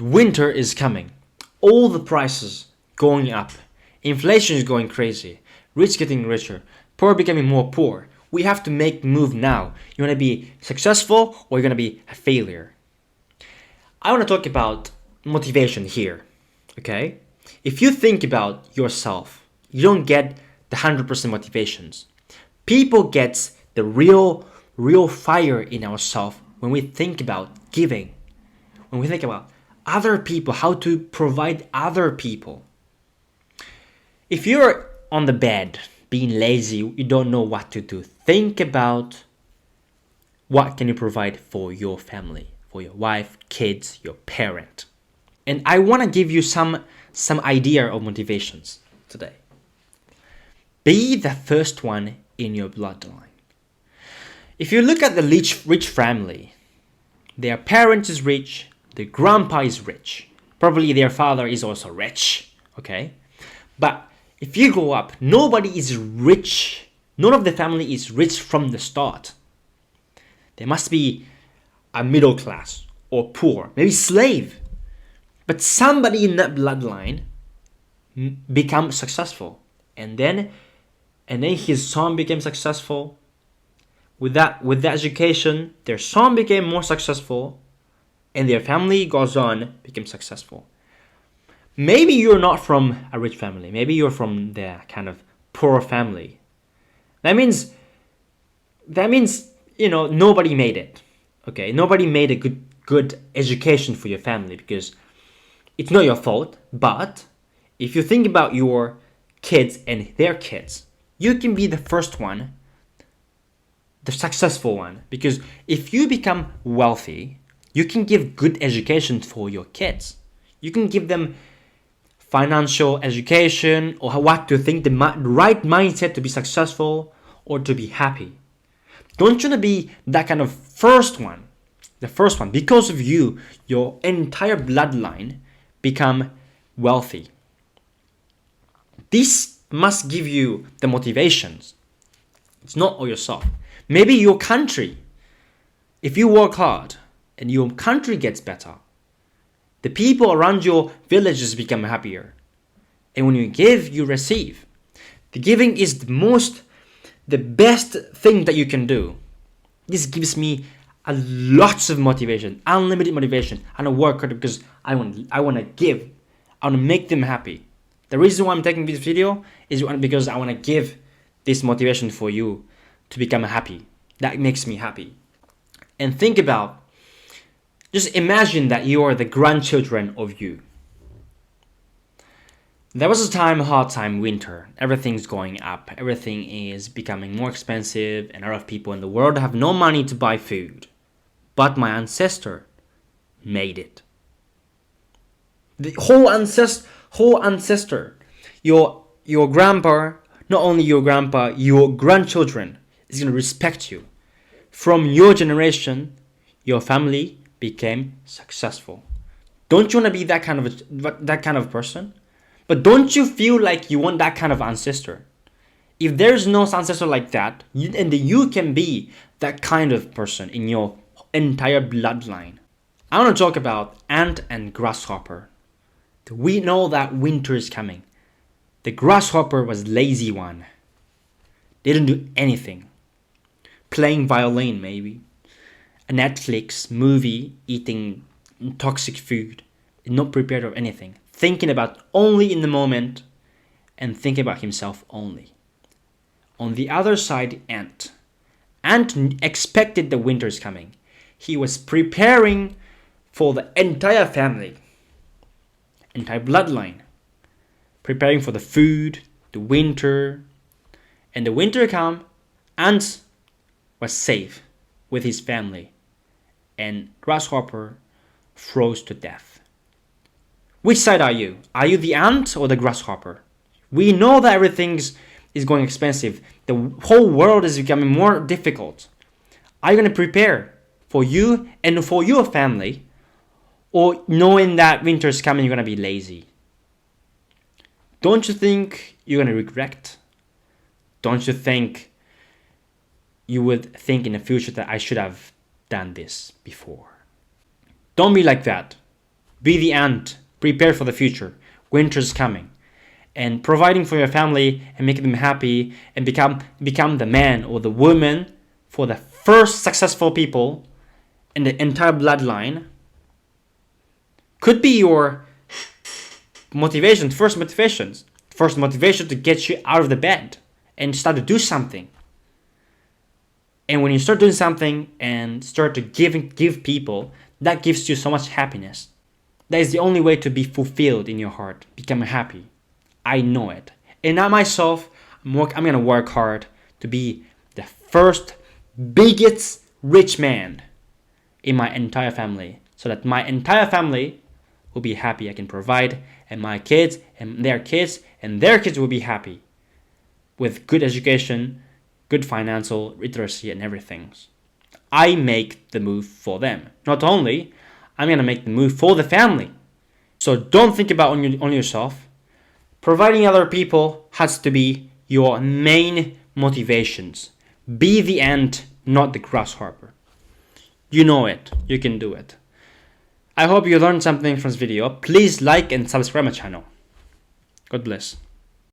Winter is coming. All the prices going up. Inflation is going crazy. Rich getting richer. Poor becoming more poor. We have to make the move now. You want to be successful or you're going to be a failure? I want to talk about motivation here. Okay? If you think about yourself, you don't get the 100% motivations. People get the real fire in ourselves when we think about giving. When we think about other people, how to provide other people. If you're on the bed being lazy, you don't know what to do, think about what can you provide for your family, for your wife, kids, your parent. And I want to give you some idea of motivations today. Be the first one in your bloodline. If you look at the rich family, their parent is rich, their grandpa is rich, probably their father is also rich, okay? But if you grow up, nobody is rich. None of the family is rich from the start. There must be a middle class or poor, maybe slave. But somebody in that bloodline become successful. And then his son became successful. With that education, their son became more successful. And their family goes on, became successful. Maybe you're not from a rich family. Maybe you're from the kind of poor family. That means, nobody made it. Okay, nobody made a good education for your family because it's not your fault. But if you think about your kids and their kids, you can be the first one, the successful one. Because if you become wealthy, you can give good education for your kids. You can give them financial education or what to think, the right mindset to be successful or to be happy. Don't you want to be that kind of first one? The first one. Because of you, your entire bloodline become wealthy. This must give you the motivations. It's not all yourself. Maybe your country. If you work hard and your country gets better, the people around your villages become happier. And when you give, you receive. The giving is the best thing that you can do. This gives me a lots of motivation, unlimited motivation. I want to work hard because I want to give. I want to make them happy. The reason why I'm taking this video is because I want to give this motivation for you to become happy. That makes me happy. And think about, just imagine that you are the grandchildren of you. There was a hard time, winter. Everything's going up. Everything is becoming more expensive and a lot of people in the world have no money to buy food. But my ancestor made it. The whole ancestor, your grandpa, not only your grandpa, your grandchildren is going to respect you. From your generation, your family became successful. Don't you want to be that kind of person? But don't you feel like you want that kind of ancestor? If there's no ancestor like that, you can be that kind of person in your entire bloodline. I want to talk about ant and grasshopper. We know that winter is coming. The grasshopper was lazy one. Didn't do anything. Playing violin maybe. A Netflix movie, eating toxic food. Not prepared of anything. Thinking about only in the moment and thinking about himself only. On the other side, ant. Ant expected the winter is coming. He was preparing for the entire family, entire bloodline. Preparing for the food, the winter. And the winter come, ant was safe with his family. And grasshopper froze to death. Which side are you? Are you the ant or the grasshopper? We know that everything is going expensive. The whole world is becoming more difficult. Are you going to prepare for you and for your family? Or knowing that winter is coming, you're going to be lazy? Don't you think you're going to regret? Don't you think you would think in the future that I should have done this before? Don't be like that. Be the ant. Prepare for the future. Winter's coming. And providing for your family and making them happy and become the man or the woman for the first successful people in the entire bloodline could be your first motivation to get you out of the bed and start to do something. And when you start doing something and start to give people, that gives you so much happiness. That is the only way to be fulfilled in your heart, become happy. I know it. And I myself, I'm going to work hard to be the first biggest rich man in my entire family, so that my entire family will be happy. I can provide, and my kids and their kids will be happy with good education, good financial literacy, and everything. I make the move for them. Not only, I'm going to make the move for the family. So don't think about on yourself. Providing other people has to be your main motivations. Be the ant, not the grasshopper. You know it. You can do it. I hope you learned something from this video. Please like and subscribe my channel. God bless.